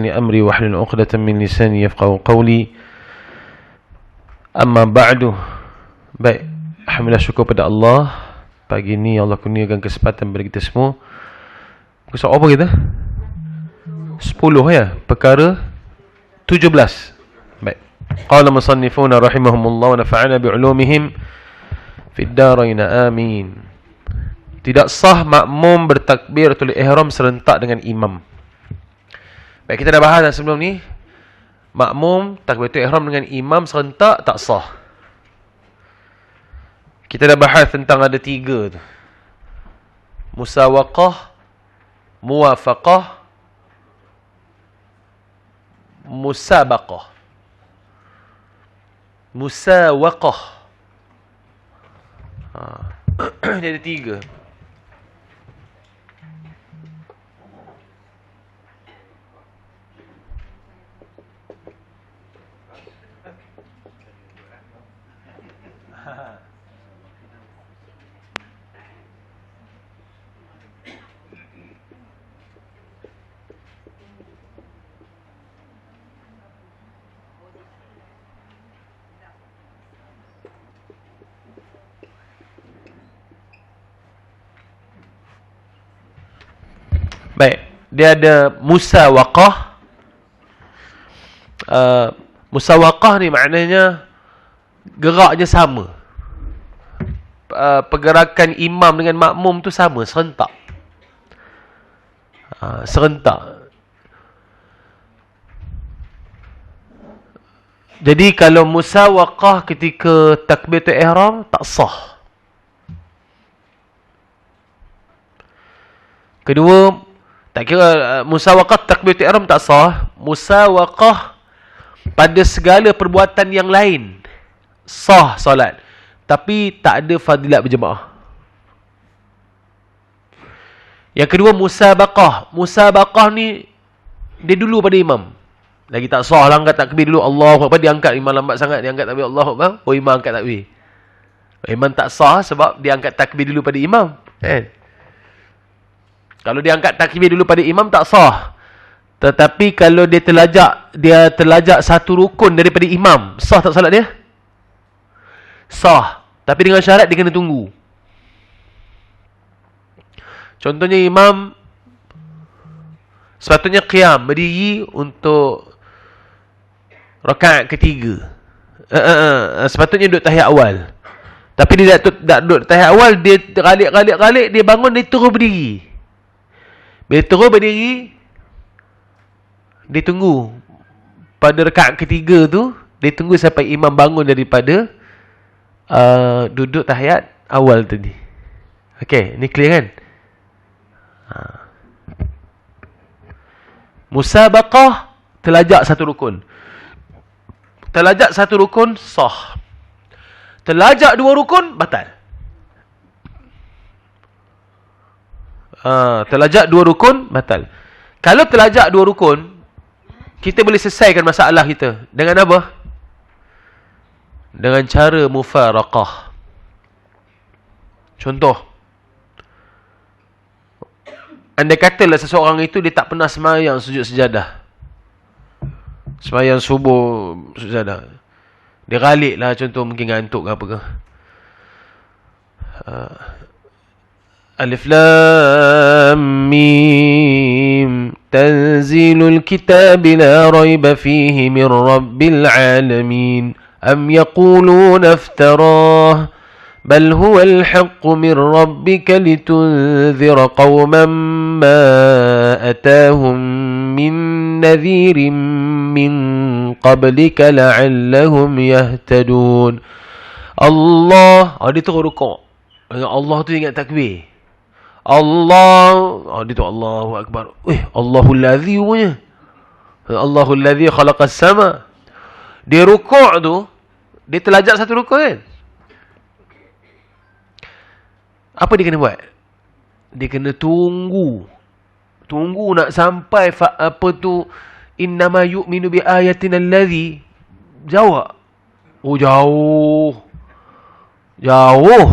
لي أمري واحلل عقدة من لساني يفقهوا قولي. Amma ba'du. Baik, alhamdulillah, syukur pada Allah. Pagi ini Allah kurniakan kesempatan bagi kita semua. Soal apa kita? 10 ya, perkara 17. Baik. Qala musannifuna rahimahumullah wa nafa'ana bi'ulumihim fid darain amin. Tidak sah makmum bertakbiratul ihram serentak dengan imam. Baik, kita dah bahas sebelum ni. Makmum takbiratul ihram dengan imam serentak tak sah. Kita dah bahas tentang ada 3 tu. Musawaqah, muwafaqah, musabaqah. Musawaqah. Dia ada 3. Baik, dia ada musawaqah. Musawaqah ni maknanya geraknya sama. Pergerakan imam dengan makmum tu sama, serentak. Serentak. Jadi kalau musawaqah ketika takbiratul ihram tak sah. Kedua, tak kira musawaqah takbiratul ihram tak sah, musawaqah pada segala perbuatan yang lain sah solat, tapi tak ada fadilat berjemaah. Yang kedua, musabaqah. Musabaqah ni dia dulu pada imam. Lagi tak sah lah, angkat takbir dulu, Allahu Akbar, dia angkat, imam lambat sangat, dia angkat takbir Allahu Akbar, imam angkat takbir. Imam tak sah sebab dia angkat takbir dulu pada imam, kan? Kalau dia angkat takbir dulu pada imam tak sah. Tetapi kalau dia terlajak satu rukun daripada imam, sah tak solat dia? Sah. Tapi dengan syarat dia kena tunggu. Contohnya imam sepatutnya qiyam, berdiri untuk rakaat ketiga. Sepatutnya duduk tahiyat awal. Tapi dia tak duduk tahiyat awal, dia galik, dia bangun, dia terus berdiri. Bila terus berdiri, dia tunggu. Pada rakaat ketiga tu, dia tunggu sampai imam bangun daripada duduk tahiyat awal tadi. Okey, ni clear kan? Musabaqah, terlajak satu rukun. Terlajak satu rukun, sah. Terlajak 2 rukun, batal. Terlajak 2 rukun, batal. Kalau terlajak 2 rukun, kita boleh selesaikan masalah kita. Dengan apa? Dengan cara mufaraqah. Contoh. Andai katalah seseorang itu dia tak pernah sembahyang sujud sejadah. Sembahyang subuh sujud sejadah. Dia galik lah, contoh mungkin ngantuk ke apa ke. Alif Lam Mim Tanzilul Kitab la rayba fihi min Rabbil Alamin Am yaquluna iftarah Bal huwa al-haqqu min Rabbika litunzira qawman ma atahum min nadhirin min qablika la'allahum yahtadun. Allah, dia terus rukuk. Allah tu ingat takbir. Allah, dia tu Allahu Akbar. Allahul ladzi punya. Allahul ladzi khalaqas sama. Dia rukuk tu, dia terlajak satu rukuk kan? Apa dia kena buat? Dia kena tunggu. Tunggu nak sampai apa tu, innama yu'minu bi ayatina allazi. Jawab. Oh, jauh. Jauh.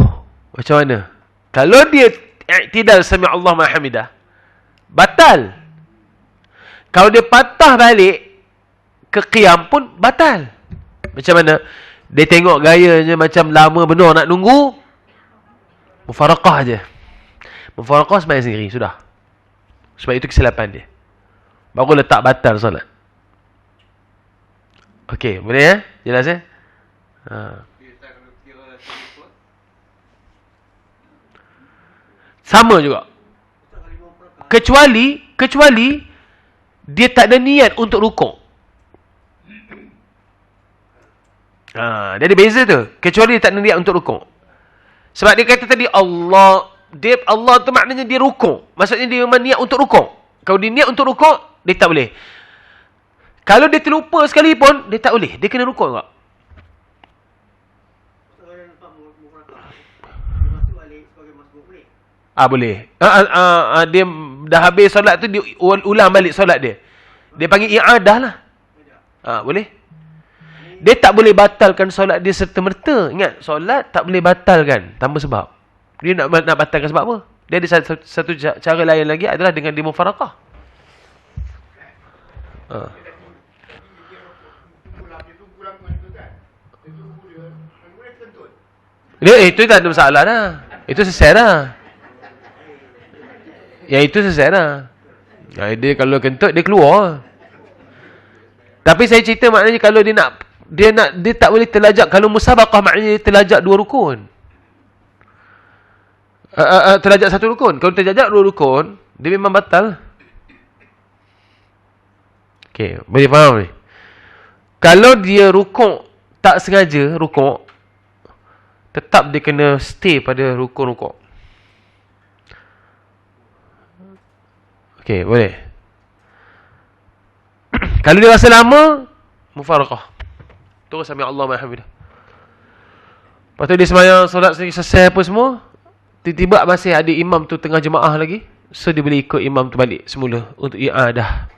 Macam mana? Kalau dia i'tidal sami Allah ma'a hamidah, batal. Kalau dia patah balik ke qiyam pun batal. Macam mana? Dia tengok gayanya macam lama benar nak nunggu, mufaraqah je. Mufaraqah sembahyang sendiri, sudah. Sebab itu kesilapan dia. Baru letak batal solat. Okey, boleh ya? Jelas ya? Sama juga. Kecuali dia tak ada niat untuk rukuk. Dia ada beza tu. Kecuali dia tak ada niat untuk rukuk. Sebab dia kata tadi Allah tu maknanya dia rukuk. Maksudnya dia memang niat untuk rukuk. Kalau dia niat untuk rukuk, dia tak boleh. Kalau dia terlupa sekalipun, dia tak boleh. Dia kena rukuk juga. Boleh. Dia dah habis solat tu, dia ulang balik solat dia. Dia panggil i'adah lah. Boleh. Dia tak boleh batalkan solat dia serta-merta. Ingat, solat tak boleh batalkan tanpa sebab. Dia nak batalkan sebab apa? Dia ada satu cara lain lagi adalah dengan dia mufaraqah. Itu tak ada masalah dah. Itu selesai dah. Yang itu selesai dah. Dia kalau kentut, dia keluar. Tapi saya cerita maknanya kalau dia tak boleh terlajak. Kalau musabaqah maknanya dia terlajak 2 rukun. Terlajak 1 rukun. Kalau terlajak 2 rukun, dia memang batal. Okey, boleh faham ni? Kalau dia rukuk, tak sengaja rukuk, tetap dia kena stay pada rukun-rukuk. Okey, boleh. Kalau dia rasa lama, mufaraqah. Terus sampai Allah Alhamdulillah. Lepas tu dia sembahyang solat selesai apa semua, tiba-tiba masih ada imam tu tengah jemaah lagi, so dia boleh ikut imam tu balik semula untuk i'adah.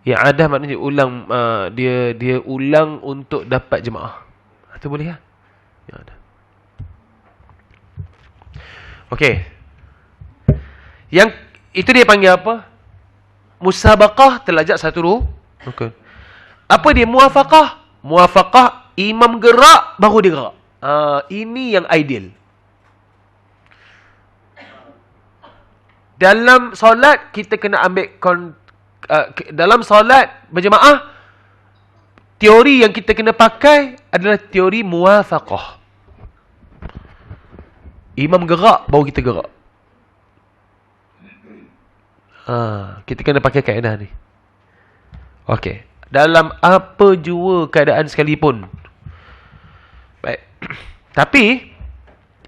I'adah maknanya ulang, dia ulang untuk dapat jemaah. Itu boleh lah. I'adah. Okey. Yang itu dia panggil apa? Musabaqah, terlajak 1 rukun. Apa dia muwafaqah? Muwafaqah, imam gerak baru dia gerak. Ini yang ideal. Dalam solat kita kena ambil dalam solat berjemaah, teori yang kita kena pakai adalah teori muwafaqah. Imam gerak baru kita gerak. Kita kena pakai kaedah ni. Okey. Dalam apa jua keadaan sekalipun. Baik. Tapi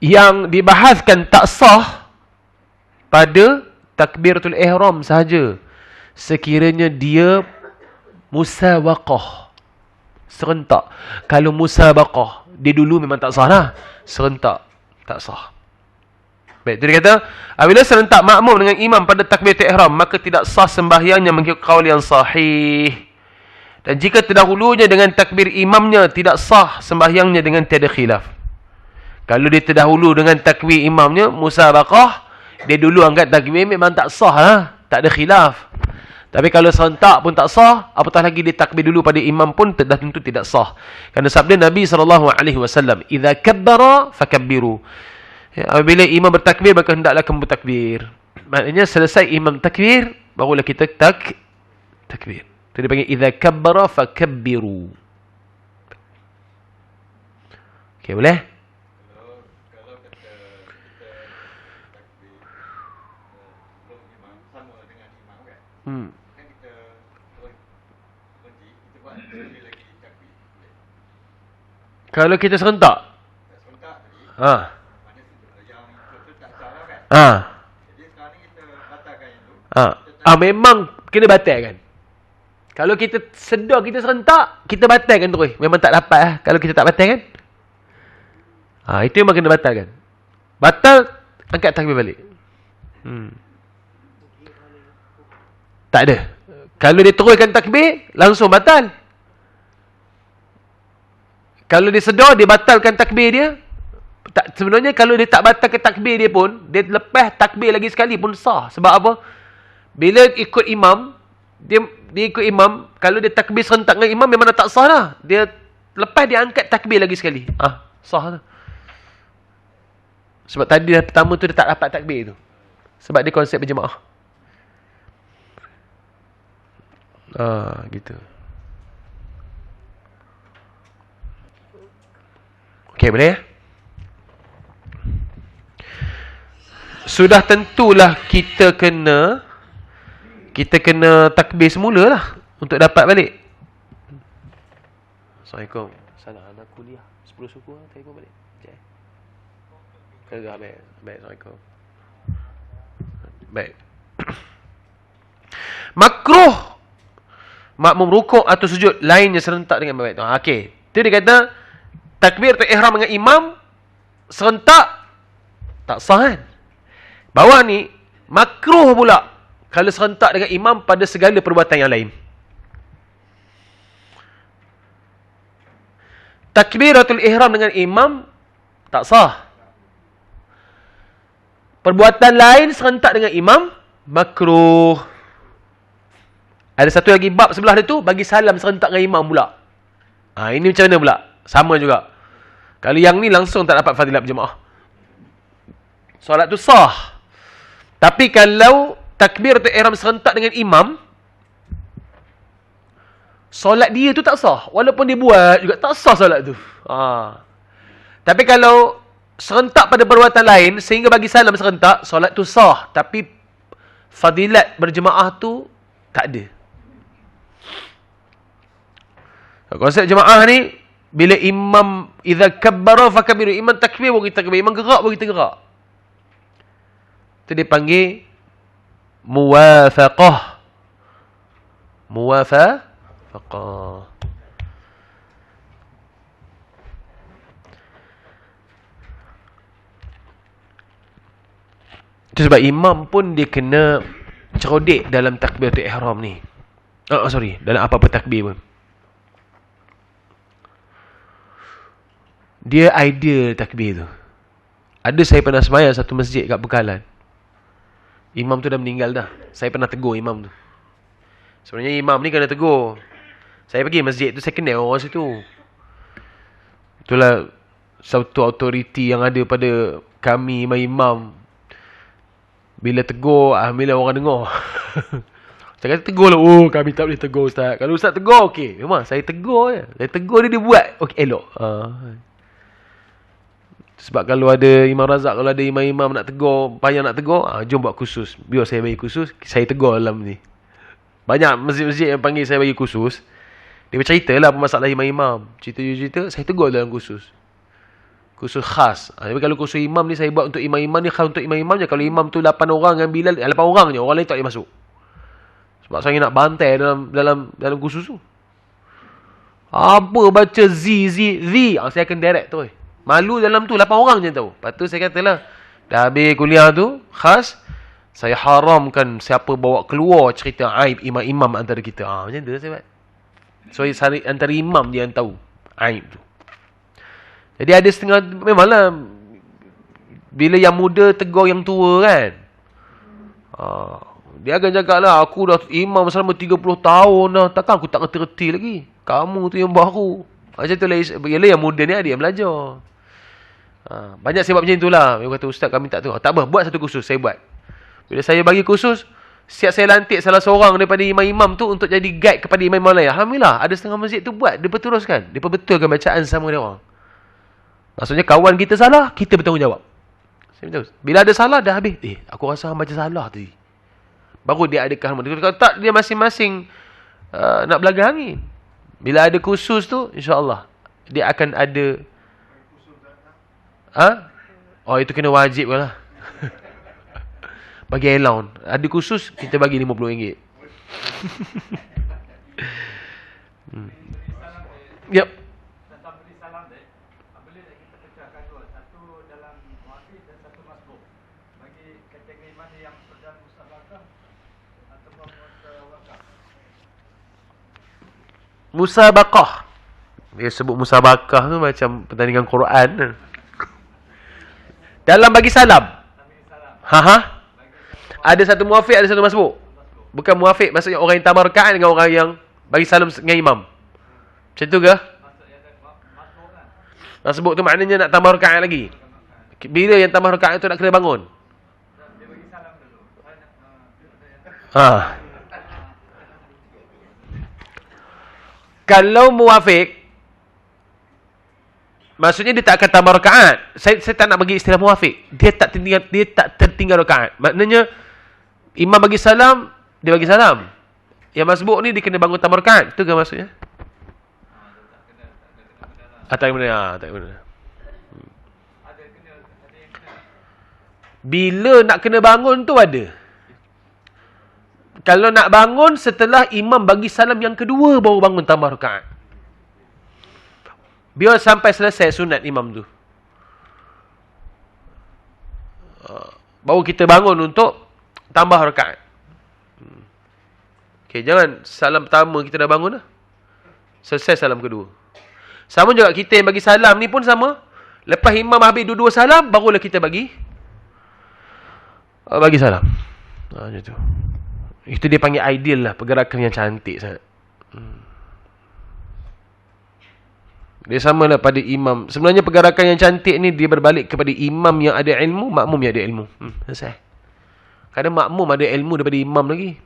yang dibahaskan tak sah pada takbiratul ihram sahaja. Sekiranya dia musabaqah, serentak. Kalau musabaqah, dia dulu memang tak sah lah. Serentak, tak sah. Baik, jadi kata, apabila serentak makmum dengan imam pada takbiratul ihram, maka tidak sah sembahyangnya mengikut qaul yang sahih. Dan jika terdahulunya dengan takbir imamnya, tidak sah sembahyangnya dengan tiada khilaf. Kalau dia terdahulu dengan takbir imamnya, musabaqah, dia dulu angkat takbir, memang tak sah lah. Tak ada khilaf. Tapi kalau serentak pun tak sah, apatah lagi dia takbir dulu pada imam pun dah tentu tidak sah. Kerana sabda Nabi SAW, "Idza kabbara fakabbiru." Apabila imam bertakbir, maka hendaklah kamu bertakbir. Maknanya selesai imam takbir, barulah kita takbir. Itu dia panggil idza kabbara fakabbiru. Okey, boleh? Kalau kata kita takbir sebelum imam sama dengan imam kan? Kan kita berhenti, kita buat sekali lagi takbir. Kalau kita serentak? Serentak tadi. Mana yang itu tak salah kan? Jadi sekarang ni kita batalkan yang tu. Memang kena batalkan. Kalau kita sedar kita serentak, kita batalkan terus. Memang tak dapat lah. Kalau kita tak batalkan. Itu memang kena batalkan. Batal, angkat takbir balik. Tak ada. Kalau dia teruskan takbir, langsung batal. Kalau dia sedar, dia batalkan takbir dia. Sebenarnya kalau dia tak batalkan takbir dia pun, dia lepas takbir lagi sekali pun sah. Sebab apa? Bila ikut imam, dia ikut imam, kalau dia takbir serentak dengan imam memang dah tak sah dah. Dia lepas dia angkat takbir lagi sekali. Sah dah. Sebab tadi dah pertama tu dia tak dapat takbir tu. Sebab dia konsep berjemaah. Gitu. Okey, boleh ya? Sudah tentulah kita kena takbir semula lah untuk dapat balik. Assalamualaikum. Salah anak kuliah 10 suku lah, telefon balik. Okey. Baik. Assalamualaikum. Baik. Makruh makmum rukuk atau sujud lainnya serentak dengan baik. Okey. Tu dia kata takbir tu ihram dengan imam serentak tak sah kan? Bawah ni makruh pula kalau serentak dengan imam pada segala perbuatan yang lain. Takbiratul ihram dengan imam tak sah. Perbuatan lain serentak dengan imam makruh. Ada satu lagi bab sebelah dia tu bagi salam serentak dengan imam pula. Ini macam mana pula? Sama juga. Kalau yang ni langsung tak dapat fadilat berjemaah. Solat tu sah. Tapi kalau takbir ihram serentak dengan imam, solat dia tu tak sah. Walaupun dia buat juga tak sah solat tu. Tapi kalau serentak pada perbuatan lain sehingga bagi salam serentak, solat tu sah. Tapi fadilat berjemaah tu tak ada. Konsep jemaah ni, bila imam idza kabbara fakabbiru, imam takbir bagi takbir, imam gerak bagi gerak. Itu dipanggil muwafaqah. Itu sebab imam pun dia kena cerodek dalam takbiratul ihram ni. Dalam apa-apa takbir pun. Dia ideal takbir tu. Ada saya pernah sembahyang satu masjid kat Bekalan. Imam tu dah meninggal dah. Saya pernah tegur imam tu. Sebenarnya imam ni kena tegur. Saya pergi masjid tu, saya kenal orang situ. Itulah satu autoriti yang ada pada kami imam. Bila tegur, bila orang dengar. Saya kata tegur lah. Kami tak boleh tegur ustaz. Kalau ustaz tegur, okey. Memang saya tegur je. Saya tegur dia buat. Okey, elok. Sebab kalau ada Imam Razak, kalau ada imam-imam nak tegur, payah nak tegur, jom buat khusus. Biar saya bagi khusus, saya tegur dalam ni. Banyak masjid-masjid yang panggil saya bagi khusus. Dia bercerita lah masalah imam-imam. Cerita-cerita, saya tegur dalam khusus. Khusus khas. Tapi kalau khusus imam ni, saya buat untuk imam-imam ni, khas untuk imam-imam je. Kalau imam tu 8 orang dengan Bilal, 8 orang je. Orang lain tak boleh masuk. Sebab saya nak bantai dalam khusus tu. Apa baca Z. Saya akan direct tu. Malu dalam tu 8 orang je tahu. Lepas tu saya katalah, dah habis kuliah tu khas, saya haramkan siapa bawa keluar cerita aib imam-imam antara kita. Macam tu saya buat. So antara imam dia yang tahu aib tu. Jadi ada setengah, memanglah bila yang muda tegur yang tua kan. Dia akan cakap lah, aku dah imam selama 30 tahun dah, takkan aku tak ngerti-ngerti lagi. Kamu tu yang baru. Macam tu lah, ialah yang muda ni dia yang belajar. Banyak saya buat macam itulah. Dia kata, ustaz kami tak tahu. Tak apa, buat satu kursus, saya buat. Bila saya bagi kursus, siap saya lantik salah seorang daripada imam-imam tu untuk jadi guide kepada imam-imam lain. Alhamdulillah, ada setengah masjid tu buat. Dia berteruskan. Dia perbetulkan bacaan sama dia orang. Maksudnya kawan kita salah, kita bertanggungjawab. Bila ada salah, dah habis. Aku rasa baca salah tadi. Baru dia adakan. Kalau tak, dia masing-masing nak belaga angin. Bila ada kursus tu, insya-Allah dia akan ada. Itu kena wajib lah. Bagi allowance. Ada kursus, kita bagi RM50. Yep. Tentang beri salam dek, boleh tak kita pecahkan dua, satu dalam muafiz dan satu masbuk. Bagi kategori mana yang sedang musabaqah ataupun musabaqah. Musabaqah. Dia sebut musabaqah tu macam pertandingan Quran. Dalam bagi salam. Ada satu muafiq, ada satu masbuk. Bukan muafiq, maksudnya orang yang tambah rakaat dengan orang yang bagi salam dengan imam. Macam tu ke? Masbuk tu maknanya nak tambah rakaat lagi. Bila yang tambah rakaat tu nak kena bangun? Dia bagi salam dulu. Ha. Kalau muafiq, maksudnya dia tak akan tambah rakaat. Saya tak nak bagi istilah muafiq. Dia tak tertinggal rakaat. Maknanya imam bagi salam, dia bagi salam. Yang masbuk ni dia kena bangun tambah rakaat. Itu ke maksudnya? Tak kena. Tak kena. Bila nak kena bangun tu ada. Kalau nak bangun setelah imam bagi salam yang kedua baru bangun tambah rakaat. Biar sampai selesai sunat imam tu. Baru kita bangun untuk tambah rakaat. Okey, jangan salam pertama kita dah bangun dah. Selesai salam kedua. Sama juga kita yang bagi salam ni pun sama. Lepas imam habis dua-dua salam, barulah kita bagi salam. Macam tu. Itu dia panggil ideal lah, pergerakan yang cantik sangat. Dia samalah pada imam. Sebenarnya pergerakan yang cantik ni dia berbalik kepada imam yang ada ilmu, makmum yang ada ilmu. Selesai. Kadang makmum ada ilmu daripada imam lagi.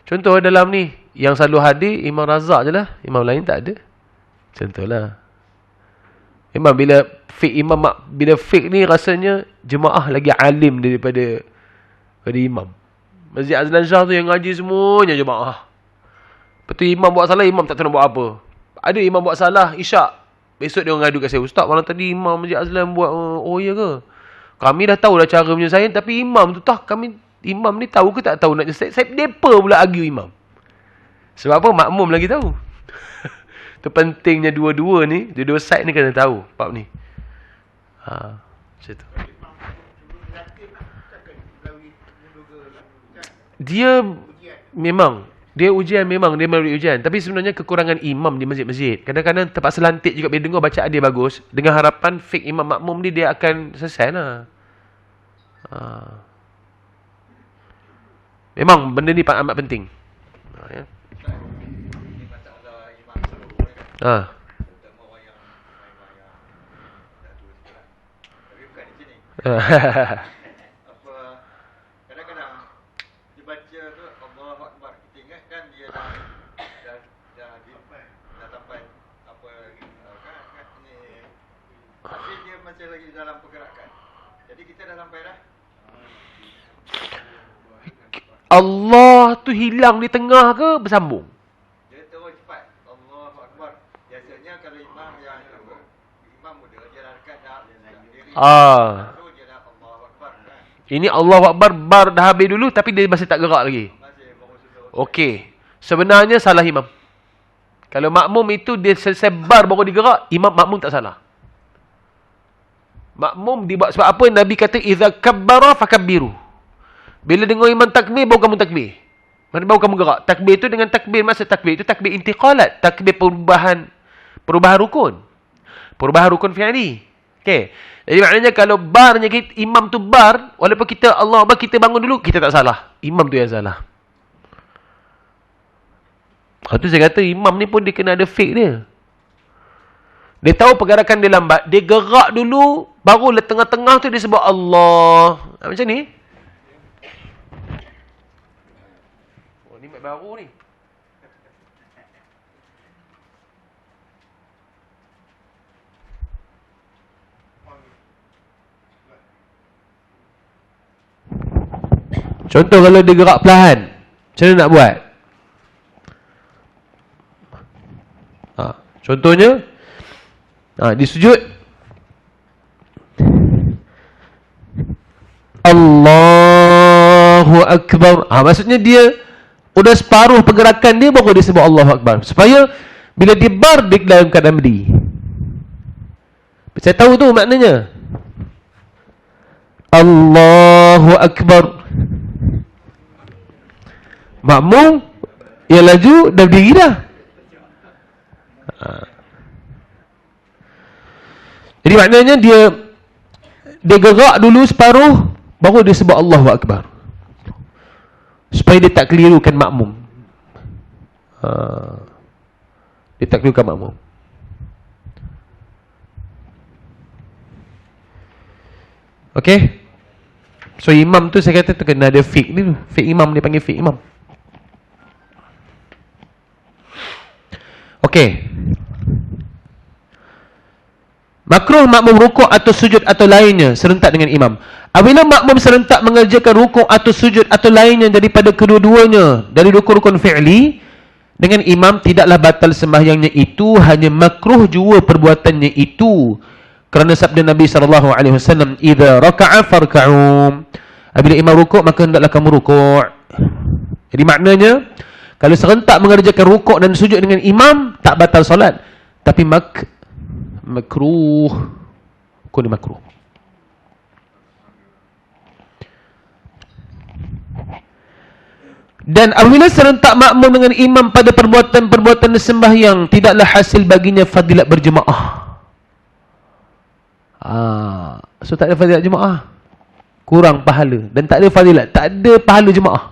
Contoh dalam ni, yang selalu hadir Imam Razak je lah. Imam lain tak ada. Contohlah. Memang bila fiqh ni rasanya jemaah lagi alim daripada imam. Masjid Azlan Shah tu yang ngaji semuanya jemaah. Lepas tu imam buat salah, imam tak tahu nak buat apa. Ada imam buat salah isyak. Besok dia ngadu kat saya, "Ustaz, malam tadi imam Masjid Azlan buat." Oh ya ke? Kami dah tahu dah cara penyelesaian, tapi imam tu imam ni tahu ke tak tahu nak selesai. Saya depa pula argue imam. Sebab apa? Makmum lagi tahu. Tu pentingnya dua-dua side ni kena tahu bab ni. Macam tu. Dia ujian memang dia melalui ujian. Tapi sebenarnya kekurangan imam di masjid-masjid. Kadang-kadang terpaksa lantik juga bila dengar bacaan dia bagus. Dengan harapan fake imam makmum dia akan selesai lah. Memang benda ni amat penting. Ya. Kadang-kadang dibaca tu Allahu Akbar. Kita ingat kan dia dah sampai apa lagi kan ni. Tapi dia masih lagi dalam pergerakan. Jadi kita dah sampai dah. Allah tu hilang di tengah ke bersambung? Dia terus cepat. Allahu Akbar. Biasanya kalau imam yang imam muda dia dah dekat dah diri. Dia dah Allahu Akbar kan. Ini Allahu Akbar bar dah habis dulu tapi dia masih tak gerak lagi. Okey. Sebenarnya salah imam. Kalau makmum itu dia selesai bar baru digerak, makmum tak salah. Makmum dibuat sebab apa? Nabi kata idza kabbara fakabbiru. Bila dengar imam takbir, baru kamu takbir. Baru kamu gerak. Takbir itu dengan takbir, maksud takbir itu takbir intiqalat. Takbir perubahan rukun. Perubahan rukun fi'li. Okey. Jadi maknanya kalau barnya imam tu bar, walaupun kita Allah Akbar, kita bangun dulu, kita tak salah. Imam tu yang salah. Itu saya kata imam ni pun dia kena ada fake dia. Dia tahu pergerakan dia lambat. Dia gerak dulu, baru tengah-tengah tu dia sebut Allah. Macam ni. Ni mic baru ni. Contoh kalau dia gerak perlahan, macam mana nak buat? Contohnya, dia sujud. Allahu Akbar. Maksudnya dia udah separuh pergerakan dia baru dia sebut Allahu Akbar. Supaya bila dia bar, dia dalam keadaan berdiri. Saya tahu tu maknanya. Allahu Akbar. Makmum yang laju dah berdiri dah. Jadi maknanya dia gerak dulu separuh baru dia sebut Allahu Akbar. supaya dia tak kelirukan makmum. Dia tak kelirukan makmum. Okey. So imam tu saya kata kena ada fake ni tu. Fake imam, dia panggil fake imam. Okey. Makruh makmum rukuk atau sujud atau lainnya serentak dengan imam. Apabila makmum serentak mengerjakan rukuk atau sujud atau lainnya daripada kedua-duanya dari rukun-rukun fi'li dengan imam, tidaklah batal sembahyangnya itu, hanya makruh jua perbuatannya itu. Kerana sabda Nabi SAW, "Idza raka'a farka'u." Apabila imam rukuk, maka hendaklah kamu rukuk. Jadi maknanya, kalau serentak mengerjakan rukuk dan sujud dengan imam, tak batal solat. Tapi makruh. Hukum dia makruh. Dan apabila serentak makmum dengan imam pada perbuatan-perbuatan sembahyang, tidaklah hasil baginya fadilat berjemaah. So tak ada fadilat jemaah, kurang pahala. Dan tak ada fadilat, tak ada pahala jemaah.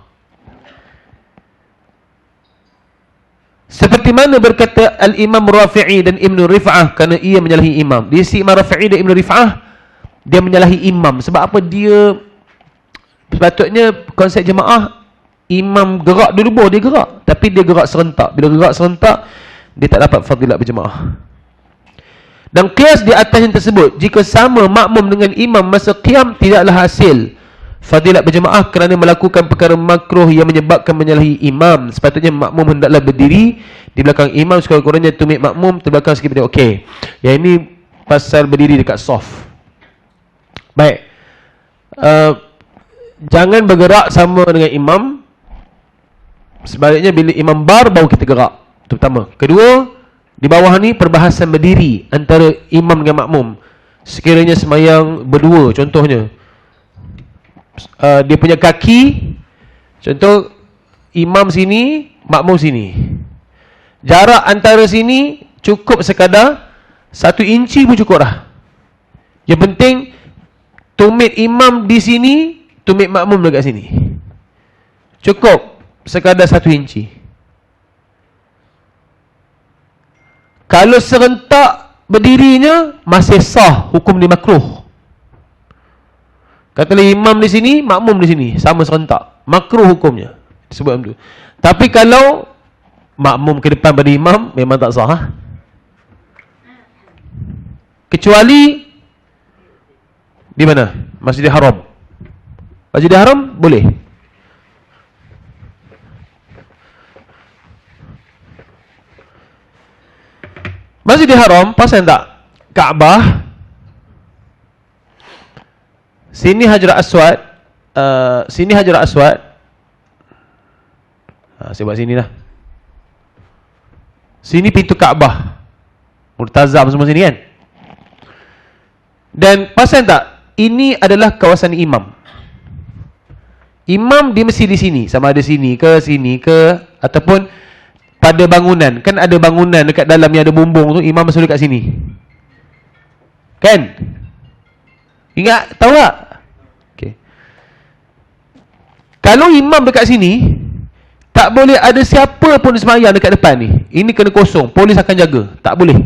Seperti mana berkata Al-Imam Rafi'i dan Ibn Rif'ah, kerana ia menyalahi imam. Di sisi Imam Rafi'i dan Ibn Rif'ah, dia menyalahi imam. Sebab apa? Dia sepatutnya konsep jemaah, imam gerak dulu baru dia gerak. Tapi dia gerak serentak. Bila gerak serentak, dia tak dapat fadilat berjemaah. Dan qiyas di atas yang tersebut, jika sama makmum dengan imam masa qiyam, tidaklah hasil fadilat berjemaah kerana melakukan perkara makruh yang menyebabkan menyalahi imam. Sepatutnya makmum hendaklah berdiri di belakang imam, sekurang-kurangnya tumit makmum terbelakang sikit. Okey. Yang ini pasal berdiri dekat soft. Baik. Jangan bergerak sama dengan imam. Sebaliknya bila imam bar, baru kita gerak. Itu pertama. Kedua, di bawah ni perbahasan berdiri antara imam dengan makmum. Sekiranya semayang berdua, contohnya dia punya kaki, contoh imam sini, makmum sini, jarak antara sini cukup sekadar 1 inci pun cukup dah. Yang penting tumit imam di sini, tumit makmum dekat sini, cukup sekadar 1 inci. Kalau serentak berdirinya, masih sah, hukum dia makruh. Katalah imam di sini, makmum di sini, sama serentak, makruh hukumnya. Sebab itu. Tapi kalau makmum ke depan pada imam, memang tak sah. Kecuali di mana? Masjidil Haram. Masjidil Haram boleh. Masjidil Haram, pasal tak? Kaabah, sini Hajar Aswad, sini Hajar Aswad. Saya buat sini lah. Sini pintu Kaabah, Murtazam semua sini kan. Dan pasal tak? Ini adalah kawasan imam. Imam dia mesti di sini, sama ada sini ke, ataupun pada bangunan. Kan ada bangunan dekat dalam yang ada bumbung tu, imam masuk dekat sini. Kan? Ingat? Tahu tak? Okay. Kalau imam dekat sini, tak boleh ada siapa pun semayang dekat depan ni. Ini kena kosong, polis akan jaga. Tak boleh.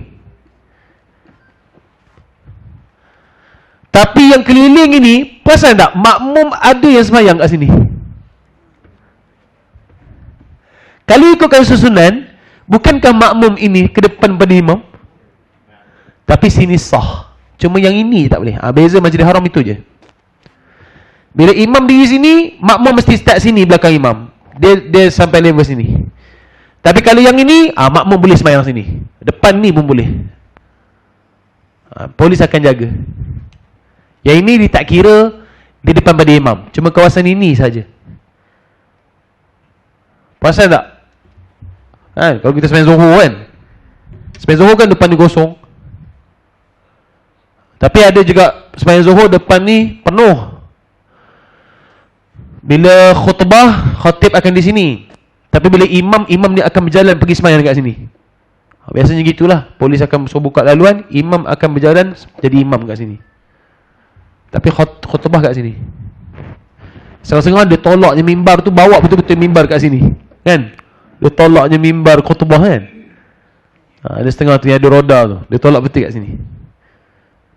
Tapi yang keliling ini, pasal tak? Makmum ada yang semayang kat sini. Kalau ikutkan susunan, bukankah makmum ini ke depan pada imam? Tapi sini sah. Cuma yang ini tak boleh. Beza Masjidil Haram itu je. Bila imam diri sini, makmum mesti start sini belakang imam. Dia sampai level sini. Tapi kalau yang ini, makmum boleh semayang sini. Depan ni pun boleh. Polis akan jaga. Yang ini dia tak kira di depan pada imam. Cuma kawasan ini saja. Pasal tak? Kalau kita semayang Zuhur kan, semayang Zuhur kan depan ni kosong. Tapi ada juga semayang Zuhur depan ni penuh. Bila khutbah, khatib akan di sini. Tapi bila imam dia akan berjalan pergi semayang dekat sini. Biasanya gitulah. Polis akan suruh buka laluan, imam akan berjalan jadi imam kat sini. Tapi khutbah kat sini. Setengah-setengah dia tolaknya mimbar tu, bawa betul-betul mimbar kat sini. Kan? Dia tolaknya mimbar khutbah kan? Ada setengah tu yang ada roda tu. Dia tolak betul kat sini.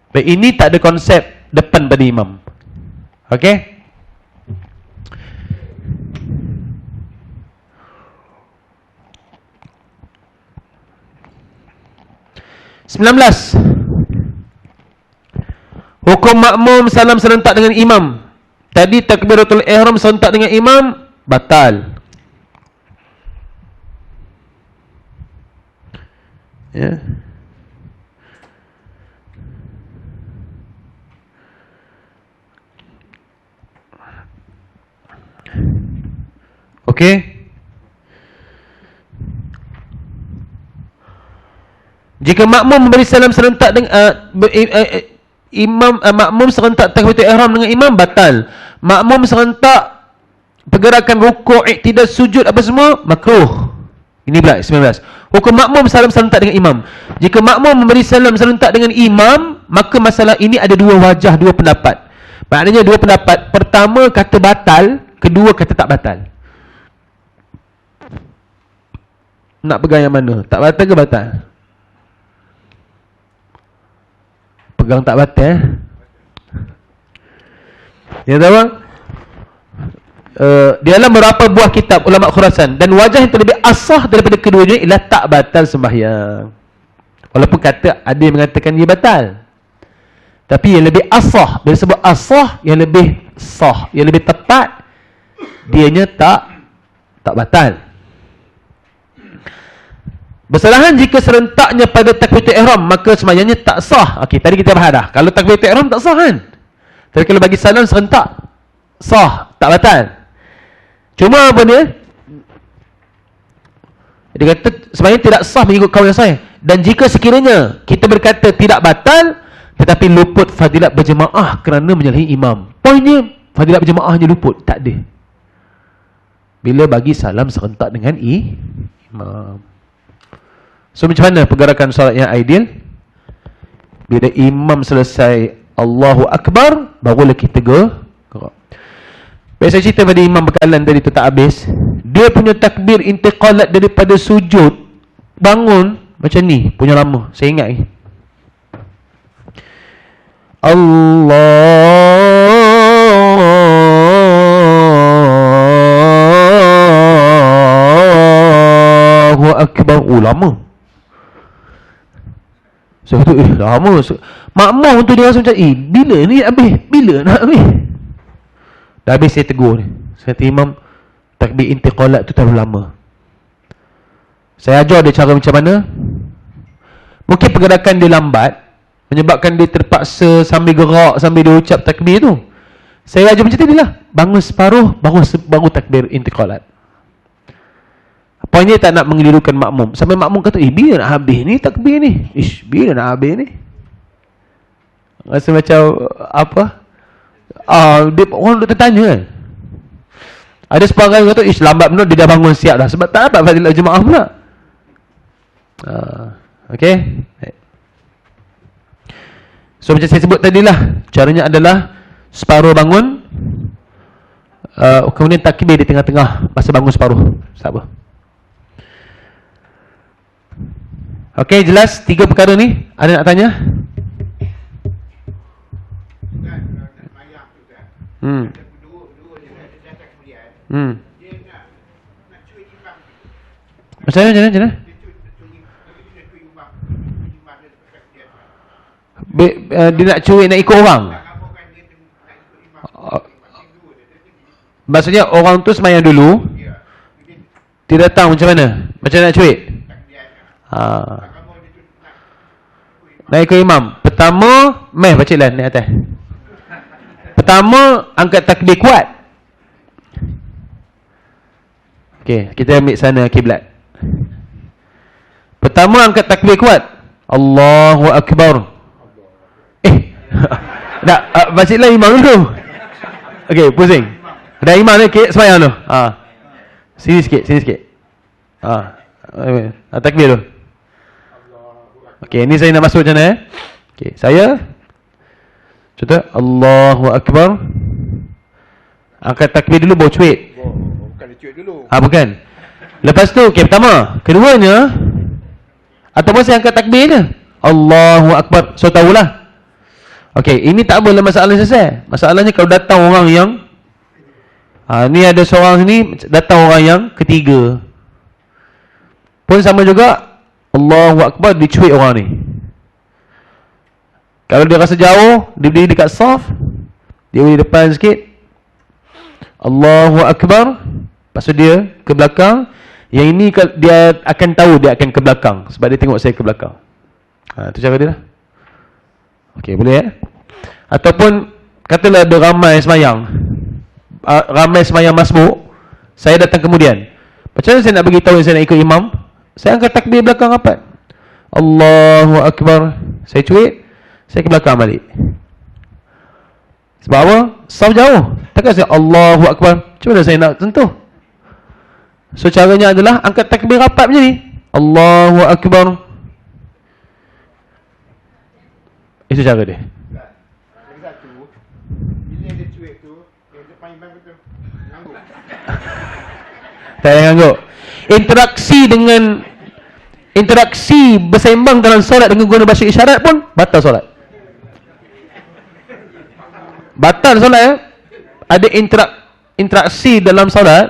Baik, ini tak ada konsep depan pada imam. Okey? 19. Hukum makmum salam serentak dengan imam. Tadi takbiratul ihram serentak dengan imam, batal. Ya. Okey. Jika makmum memberi salam serentak dengan makmum serentak takbiratul ihram dengan imam, batal. Makmum serentak pergerakan rukuk, i'tidal, sujud apa semua, makruh. Ini pula 19. Hukum makmum salam serentak dengan imam. Jika makmum memberi salam serentak dengan imam, maka masalah ini ada dua wajah, dua pendapat. Maknanya dua pendapat. Pertama kata batal, kedua kata tak batal. Nak pegang yang mana? Tak batal ke batal? Pegang tak batal. Ya tahu? Di dalam beberapa buah kitab ulama Khurasan, dan wajah yang terlebih asah daripada keduanya ialah tak batal sembahyang. Walaupun kata ada yang mengatakan dia batal, tapi yang lebih asah, bila sebut asah, yang lebih sah, yang lebih tepat, dianya tak batal. Bersalahan jika serentaknya pada takbiratul ihram, maka sembahyangnya tak sah. Okey, tadi kita bahas dah. Kalau takbiratul ihram tak sah kan? Tapi kalau bagi salam serentak, sah, tak batal. Cuma apa dia? Dia kata sembahyang tidak sah mengikut kaul yang sahih. Dan jika sekiranya kita berkata tidak batal, tetapi luput fadilat berjemaah kerana menyalahi imam. Poinnya, fadilat berjemaahnya luput. Tak ada. Bila bagi salam serentak dengan imam. So macam mana pergerakan solat yang ideal? Bila imam selesai Allahu Akbar, barulah kita gerak. Baik, saya cerita pada imam bekalan tadi tu tak habis. Dia punya takbir intiqalat daripada sujud bangun macam ni, punya lama. Saya ingat ni. Allahu Akbar. Oh, lama. Saya kata, lama. Makmum tu dia rasa macam, bila ni habis? Bila nak habis? Dah habis saya tegur ni. Saya kata, imam, takbir intiqalat tu terlalu lama. Saya ajar dia cara macam mana. Mungkin pergerakan dia lambat, menyebabkan dia terpaksa sambil gerak, sambil dia ucap takbir tu. Saya ajar macam tadi lah. Bangun separuh, baru takbir intiqalat. Poinnya tak nak mengelirukan makmum. Sampai makmum kata, bila nak habis ni takbir ni? Bila nak habis ni? Rasa macam, apa? Orang duk tertanya kan. Ada separuh kata, lambat benar, dia dah bangun siap dah. Sebab tak dapat fadilat jemaah pula. Okay. So macam saya sebut tadilah, caranya adalah separuh bangun, kemudian takbir di tengah-tengah masa bangun separuh. Tak apa. Okay, jelas 3 perkara ni. Ada nak tanya? Macam mana? Dia nak cuit, nak ikut orang. Maksudnya orang tu sembahyang dulu, dia datang macam mana? Macam nak cuit? Nak ikut imam. Pertama, baca lah naik atas. Pertama, angkat takbir kuat. Okey, kita ambil sana kiblat. Pertama, angkat takbir kuat. Allahu Akbar. Tak, baca lah imam dulu. Okey, pusing. Dah imam ni, sembahyang tu. Sini sikit. Takbir tu. Okey, ni saya nak masuk macam mana Okey, saya contoh Allahu Akbar. Angkat takbir dulu baru cuit. Bukan dia cuit dulu. Bukan. Lepas tu, okey, pertama. Keduanya, ataupun saya angkat takbir je. Allahu Akbar. So, tahulah. Okey, ini tak boleh masalah selesai. Masalahnya kalau datang orang yang ni ada seorang sini, datang orang yang ketiga. Pun sama juga, Allahu Akbar, dicuit orang ni. Kalau dia rasa jauh, dia berdiri dekat saf, dia berdiri depan sikit, Allahu Akbar, lepas tu dia ke belakang. Yang ini dia akan tahu dia akan ke belakang sebab dia tengok saya ke belakang. Itu cara dia lah. Okey, boleh ya? Ataupun katalah ada ramai semayang, ramai semayang masbuk, saya datang kemudian. Macam mana saya nak beritahu saya nak ikut imam? Saya angkat takbir belakang rapat, Allahu Akbar, saya cuit, saya ke belakang balik. Sebab apa? Saf jauh. Takkan saya Allahu Akbar, macam mana saya nak sentuh? So caranya adalah angkat takbir rapat macam ni, Allahu Akbar. Itu cara dia. Lagi satu, bila dia cuit tu, yang depan imam betul ngangguk. Tak payah ngangguk. Interaksi bersembang dalam solat dengan guna bahasa isyarat pun batal solat. Batal solat ya. Ada interaksi dalam solat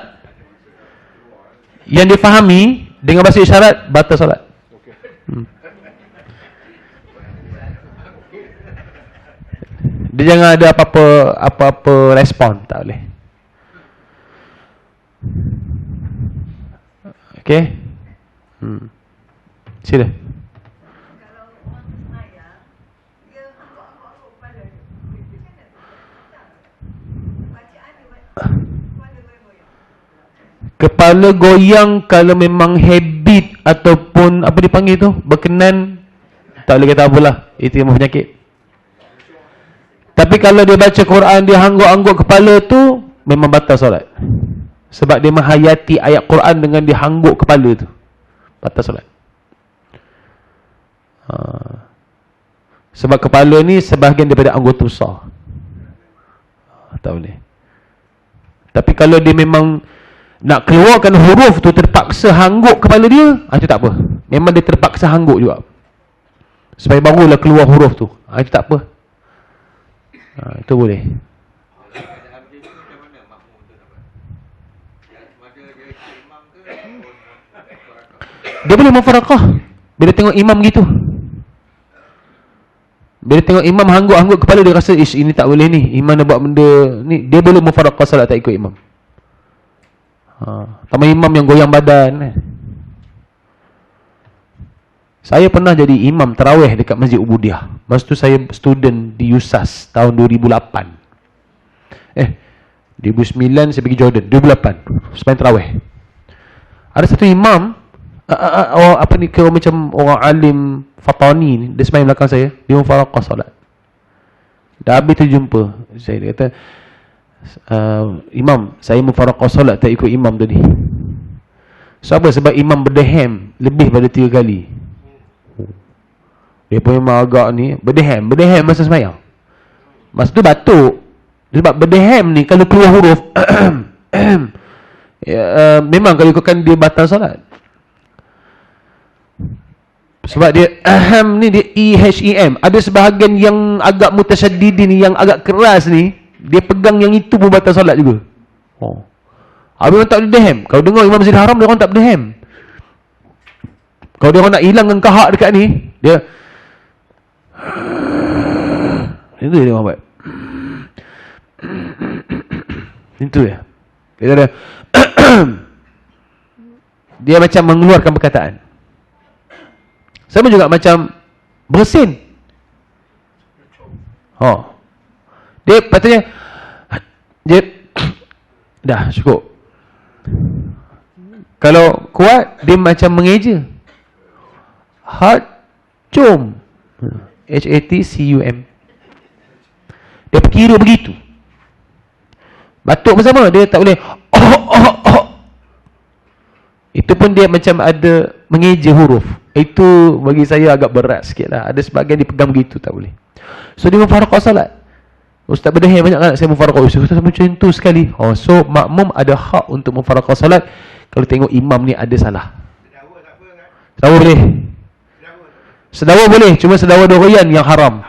yang difahami dengan bahasa isyarat, batal solat. Dia jangan ada apa-apa respon, tak boleh. Okey. Sila. Kalau orang semayang, dia hangguk-hangguk kepala dia. Macam mana? Bacaan dia kepala goyang-goyang. Kepala goyang kalau memang habit ataupun apa dipanggil tu, berkenan, tak boleh kata apalah. Itu yang penyakit. Tapi kalau dia baca Quran, dia hangguk-hangguk kepala tu, memang batal solat. Sebab dia menghayati ayat Quran dengan dia hangguk kepala tu, batal solat. Sebab kepala ni sebahagian daripada anggota besar. Tak boleh. Tapi kalau dia memang nak keluarkan huruf tu, terpaksa hangguk kepala dia, itu tak apa. Memang dia terpaksa hangguk juga, supaya barulah keluar huruf tu, itu tak apa. Itu boleh. Dia boleh mufarakah bila tengok imam gitu. Bila tengok imam hangguk-hangguk kepala, dia rasa ini tak boleh ni, imam nak buat benda ni, dia boleh mufarakah salat tak ikut imam. Tambah imam yang goyang badan. Saya pernah jadi imam tarawih dekat Masjid Ubudiah. Masa tu saya student di USAS tahun 2008. 2009 saya pergi Jordan. 2008 sembahyang tarawih. Ada satu imam, kira macam orang alim Fatani ni, dia sembahyang belakang saya, dia mufaraqah solat. Dah habis tu jumpa saya, dia kata, imam, saya mufaraqah solat tak ikut imam tadi. Sebab Sebab imam berdehem lebih pada 3 kali. Dia pun memang agak ni, berdehem masa sembahyang. Masa tu batuk. Sebab berdehem ni kalau keluar huruf memang kalau ikutkan dia batal solat. Sebab dia ni, dia EHEM. Ada sebahagian yang agak mutasyaddidin, yang agak keras ni, dia pegang yang itu pun batal solat juga. Habis orang tak boleh dehem. Kalau dengar Imam Masjid Haram, dia orang tak boleh dehem. Kalau dia orang nak hilangkan kahak dekat ni, dia itu dia orang buat. Itu ya. Dia ada dia macam mengeluarkan perkataan. Sama juga macam bersin. Dia patutnya dia dah cukup. Kalau kuat, dia macam mengeja. Hatcum. HATCUM. Dia kira begitu. Batuk bersama, dia tak boleh Itu pun dia macam ada mengeja huruf. Itu bagi saya agak berat sikit lah. Ada sebahagian dipegang begitu, tak boleh. So dia mufaraqah salat. Ustaz berdahil banyak kan saya mufaraqah. Ustaz macam tu sekali. So makmum ada hak untuk mufaraqah salat kalau tengok imam ni ada salah. Sedawa tak apa kan? Sedawa boleh. Sedawa tak apa. Sedawa boleh, cuma sedawa durian yang haram.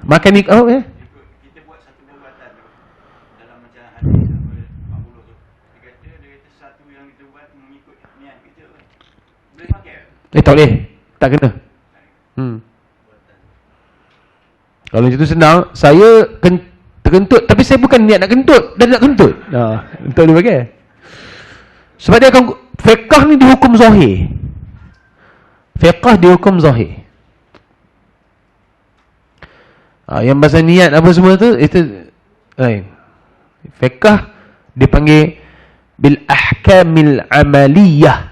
Makan ni apa Kita buat satu perbuatan tu dalam macam hadis apa 40 tu. Dia kata satu yang kita buat mengikut niat kita. Boleh pakai? tak boleh. Tak kena. Kalau macam tu senang, saya terkentut tapi saya bukan niat nak kentut, dan nak kentut. Tak boleh pakai. Sebab dia akan fiqh ni dihukum zahir. Fiqh dihukum zahir. Yang pasal niat apa semua tu itu lain. Fiqh dipanggil bil ahkamil amaliyah.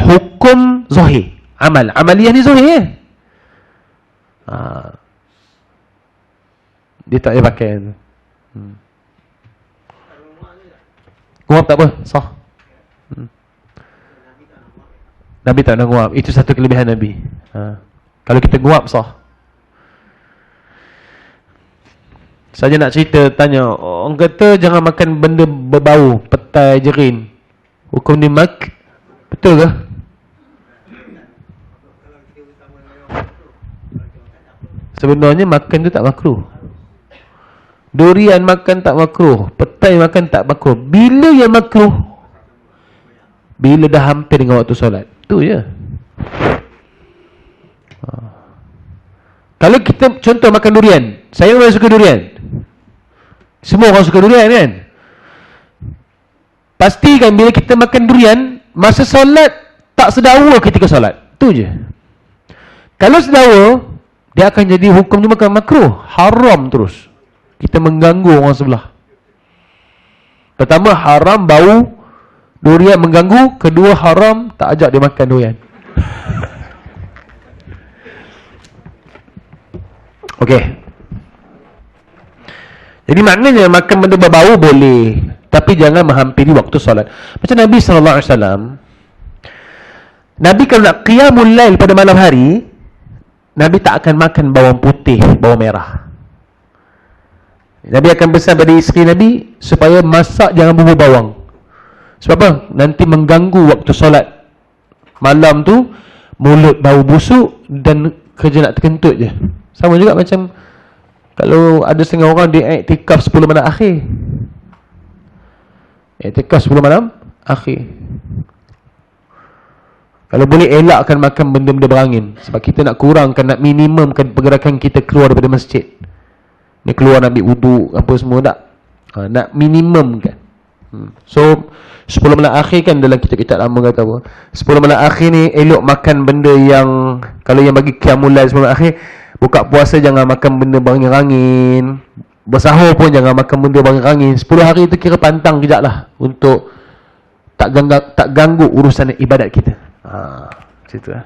Hukum zahir. Amaliyah ni zahir. Dia tak boleh pakai tu. Nguap tak apa, sah. Nabi tak nak nguap. Itu satu kelebihan Nabi. Kalau kita nguap, sah. Saya nak cerita, tanya, orang kata jangan makan benda berbau, petai, jerin. Hukum ni betul ke? Sebenarnya makan tu tak makruh. Durian makan tak makruh, petai makan tak makruh. Bila yang makruh? Bila dah hampir dengan waktu solat. Tu je. Kalau kita contoh makan durian, saya memang suka durian. Semua orang suka durian kan? Pastikan bila kita makan durian, masa solat tak sedawa ketika solat. Tu je. Kalau sedawa, dia akan jadi hukum ni makan makruh, haram terus. Kita mengganggu orang sebelah. Pertama, haram bau durian mengganggu. Kedua, haram tak ajak dia makan durian. Okey. Jadi maknanya makan benda berbau boleh, tapi jangan menghampiri waktu solat. Macam Nabi SAW, Nabi kalau nak qiyamul lail pada malam hari, Nabi tak akan makan bawang putih, bawang merah. Nabi akan pesan pada isteri Nabi supaya masak jangan bubur bawang. Sebab apa? Nanti mengganggu waktu solat. Malam tu mulut bau busuk dan kerja nak terkentut je. Sama juga macam kalau ada setengah orang dia iktikaf 10 malam akhir. Iktikaf 10 malam akhir. Kalau boleh elakkan makan benda-benda berangin. Sebab kita nak kurangkan, nak minimumkan pergerakan kita keluar daripada masjid. Ni keluar nak ambil wuduk apa semua tak. Nak minimumkan. So 10 malam akhir kan dalam kitab-kitab lama kata apa, 10 malam akhir ni elok makan benda yang, kalau yang bagi qiyamul lail 10 malam akhir, buka puasa jangan makan benda berangin-angin, bersahur pun jangan makan benda berangin-angin. 10 hari tu kira pantang kejap lah untuk tak ganggu urusan ibadat kita. Macam tu lah.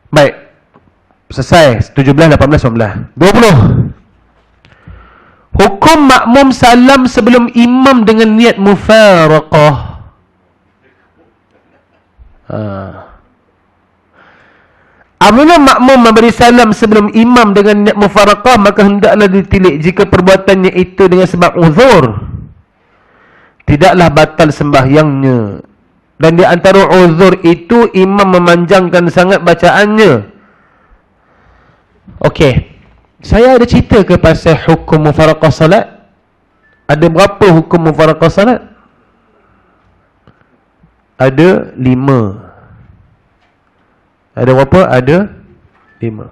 Baik, selesai. 17, 18, 19, 20. Hukum makmum salam sebelum imam dengan niat mufaraqah. Apabila makmum memberi salam sebelum imam dengan niat mufaraqah, maka hendaklah ditilik jika perbuatannya itu dengan sebab uzur, tidaklah batal sembahyangnya. Dan di antara uzur itu imam memanjangkan sangat bacaannya. Okey. Saya ada cerita ke pasal hukum mufaraqah salat? Ada berapa hukum mufaraqah salat? Ada 5. Ada berapa? Ada 5.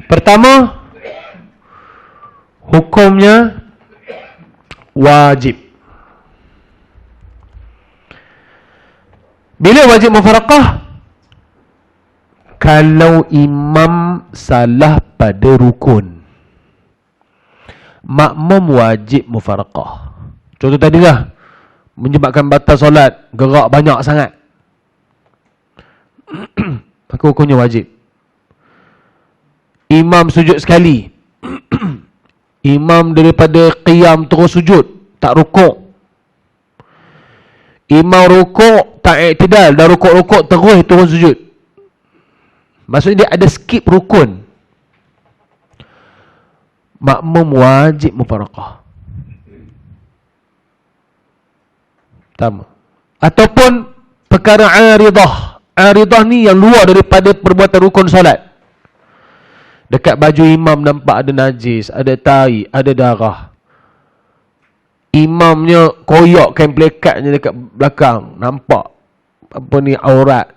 Pertama, hukumnya wajib. Bila wajib mufaraqah? Kalau imam salah pada rukun, makmum wajib mufaraqah. Contoh tadi lah, menyebabkan batal solat, gerak banyak sangat, maka hukumnya wajib. Imam sujud sekali, Imam daripada qiyam terus sujud, tak rukuk. Imam rukuk, tak i'tidal, dah rukuk-rukuk terus turun sujud. Maksudnya dia ada skip rukun. Makmum wajib mufaraqah. Pertama. Ataupun perkara aridah. Aridah ni yang luar daripada perbuatan rukun solat. Dekat baju imam nampak ada najis, ada tai, ada darah. Imamnya koyak kain pelekatnya dekat belakang, nampak apa ni aurat.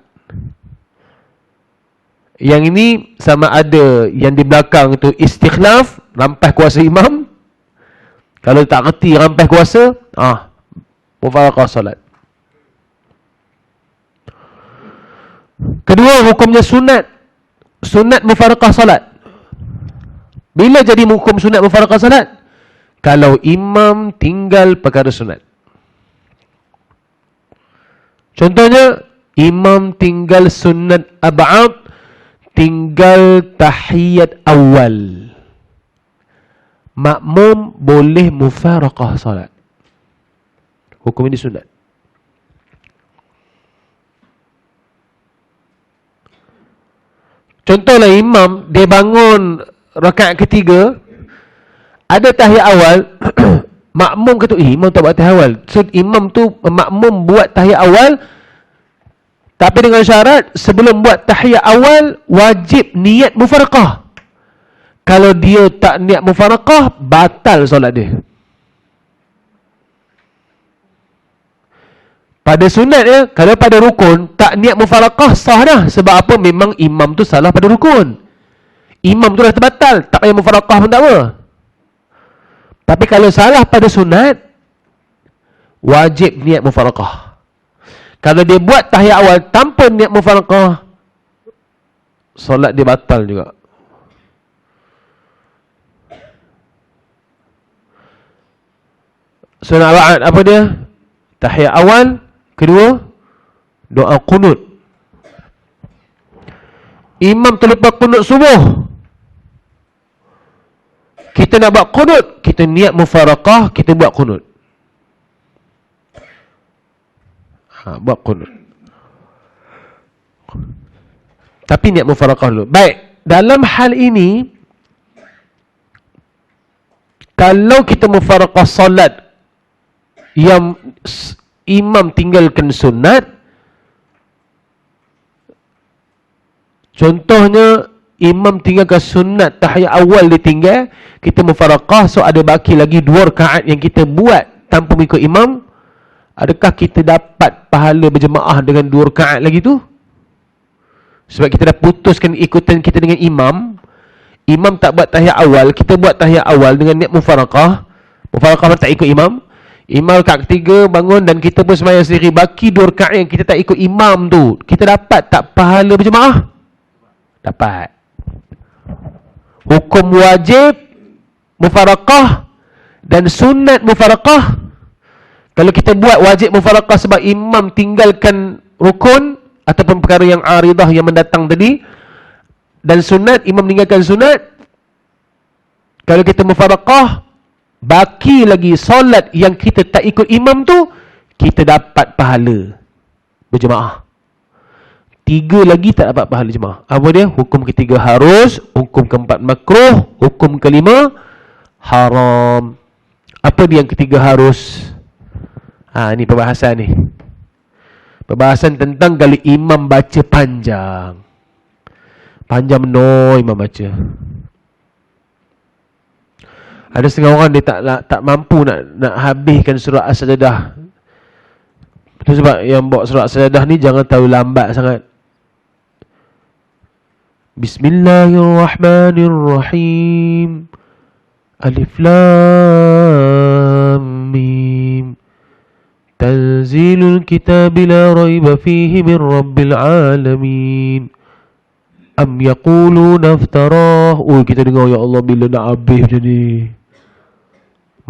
Yang ini sama ada yang di belakang itu istikhlaf, rampas kuasa imam. Kalau tak reti rampas kuasa, mufaraqah solat. Kedua, hukumnya sunat. Sunat mufaraqah solat. Bila jadi hukum sunat mufaraqah solat? Kalau imam tinggal perkara sunat. Contohnya, imam tinggal sunat ab'ad, tinggal tahiyat awal. Makmum boleh mufaraqah solat. Hukum ini sunat. Contohlah imam, dia bangun rakaat ketiga, ada tahiyat awal, makmum kata, imam tak buat tahiyat awal. So, makmum buat tahiyat awal, tapi dengan syarat, sebelum buat tahiyat awal, wajib niat mufaraqah. Kalau dia tak niat mufaraqah, batal solat dia. Pada sunat ya, kalau pada rukun, tak niat mufaraqah, sah dah. Sebab apa? Memang imam tu salah pada rukun. Imam tu dah terbatal, tak payah mufaraqah pun tak apa. Tapi kalau salah pada sunat, wajib niat mufaraqah. Kalau dia buat tahiyat awal tanpa niat mufaraqah, solat dia batal juga. Sunat ba'ad apa dia? Tahiyat awal, kedua doa qunut. Imam terlepas qunut subuh, kita nak buat qunut, kita niat mufaraqah, kita buat qunut. Buat qunut. Tapi niat mufaraqah dulu. Baik, dalam hal ini, kalau kita mufaraqah solat yang imam tinggalkan sunat, contohnya imam tinggalkan sunat tahiyat awal dia tinggal, kita mufaraqah, so ada baki lagi 2 rakaat yang kita buat tanpa mengikut imam, adakah kita dapat pahala berjemaah dengan 2 rakaat lagi tu? Sebab kita dah putuskan ikutan kita dengan imam. Imam tak buat tahiyat awal, kita buat tahiyat awal dengan niat mufaraqah. Mufaraqah tak ikut imam. Imam rakaat ketiga bangun dan kita pun sembahyang sendiri, baki 2 rakaat yang kita tak ikut imam tu, kita dapat tak pahala berjemaah? Dapat. Hukum wajib mufaraqah dan sunat mufaraqah. Kalau kita buat wajib mufaraqah sebab imam tinggalkan rukun ataupun perkara yang aridah yang mendatang tadi, dan sunat, imam meninggalkan sunat, kalau kita mufaraqah, baki lagi solat yang kita tak ikut imam tu, kita dapat pahala berjemaah. 3 lagi tak dapat pahala jemaah. Apa dia? Hukum ketiga harus, hukum keempat makruh, hukum kelima haram. Apa dia yang ketiga harus? Ini perbahasan ni. Perbahasan tentang kalau imam baca panjang. Panjang benar imam baca. Ada setengah orang dia tak mampu nak habiskan surah As-Sajdah. Itu sebab yang bawa surah As-Sajdah ni jangan terlalu lambat sangat. Bismillahirrahmanirrahim. Alif Lam Mim. Tanzilul kitabi la raiba fihi min rabbil alamin. Am yaquluna iftarah. Kita dengar, ya Allah, bila nak habis macam ni.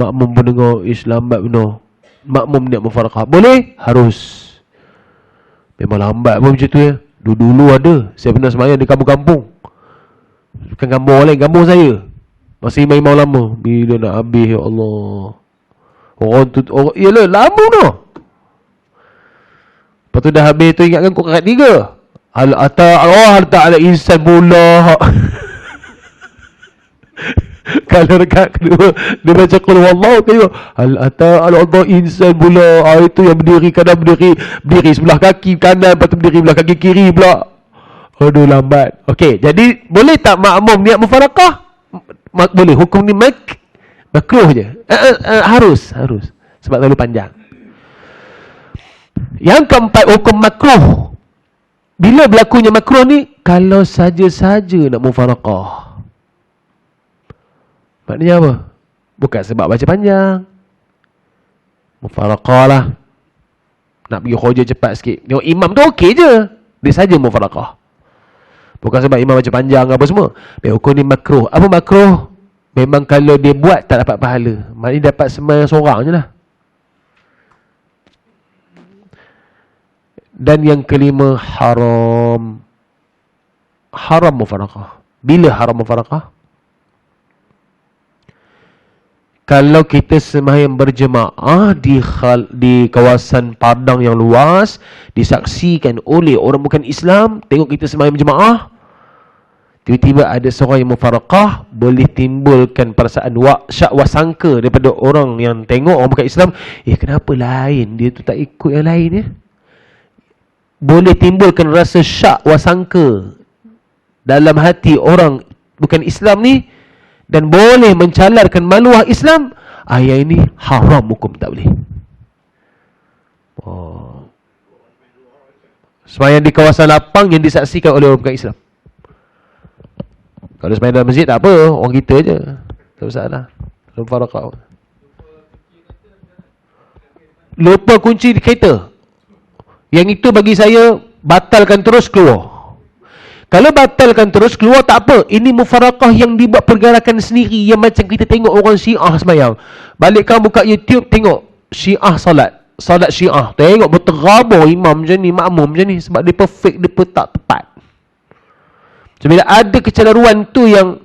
Makmum pun dengar, lambat benar. Makmum niat mufaraqah. Boleh? Harus. Memang lambat pun macam tu ya. Dulu ada. Saya pernah sembahyang di kampung-kampung. Bukan kampung orang lain, kampung saya. Masih imam lama. Bila nak habis ya Allah. Orang tu yalah lama tu. Lepas tu dah habis tu ingatkan kau rakaat 3. Hal ta'ala insan pula. Kalau rakaat kedua dia baca qul huwallahu tengok hal ta'ala insan pula. Itu yang berdiri kadang berdiri sebelah kaki kanan, lepas tu berdiri sebelah kaki kiri pula. Aduh lambat. Okey, jadi boleh tak makmum niat mufaraqah? Boleh. Hukum ni makruh je. Harus sebab terlalu panjang. Yang keempat, hukum makruh. Bila berlakunya makruh ni? Kalau saja-saja nak mufaraqah. Maknanya apa? Bukan sebab baca panjang. Mufaraqah lah. Nak pergi khoja cepat sikit. Tengok imam tu okey je. Dia saja mufaraqah. Bukan sebab imam baca panjang apa semua. Hukum ni makruh. Apa makruh? Memang kalau dia buat tak dapat pahala. Maknanya dapat sembahyang seorang je lah. Dan yang kelima, haram. Haram mufaraqah. Bila haram mufaraqah? Kalau kita sembahyang berjemaah di kawasan padang yang luas, disaksikan oleh orang bukan Islam, tengok kita sembahyang berjemaah, tiba-tiba ada seorang yang mufaraqah, boleh timbulkan perasaan syak wasangka daripada orang yang tengok orang bukan Islam. Kenapa lain? Dia tu tak ikut yang lain ya? Boleh timbulkan rasa syak wasangka dalam hati orang bukan Islam ni, dan boleh mencalarkan maluah Islam. Yang ini haram, hukum tak boleh. Sembahyang di kawasan lapang yang disaksikan oleh orang bukan Islam. Kalau sembahyang dalam masjid tak apa, orang kita je, tak masalah. Mufaraqah. Lupa kunci di kereta, yang itu bagi saya batalkan terus keluar. Kalau batalkan terus keluar tak apa. Ini mufaraqah yang dibuat pergerakan sendiri, yang macam kita tengok orang Syiah sembahyang. Balik kau buka YouTube, tengok Syiah salat Syiah. Tengok berterabur imam macam ni, makmum macam ni, sebab dia perfect, dia tak tepat. So, bila ada kecelaruan tu yang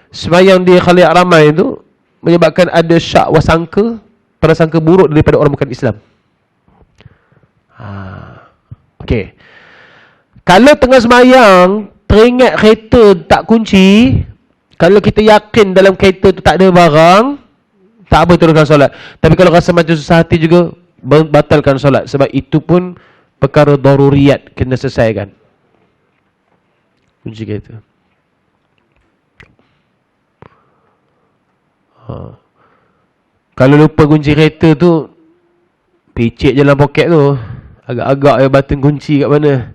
sembahyang di khalayak ramai tu, menyebabkan ada syak wasangka, prasangka buruk daripada orang bukan Islam. Okey. Kalau tengah sembahyang teringat kereta tak kunci, kalau kita yakin dalam kereta tu tak ada barang, tak apa, teruskan solat. Tapi kalau rasa macam susah hati juga, batalkan solat. Sebab itu pun perkara daruriyat, kena selesaikan. Kunci kereta. Kalau lupa kunci kereta tu, picit je dalam poket tu. Agak-agak button kunci kat mana.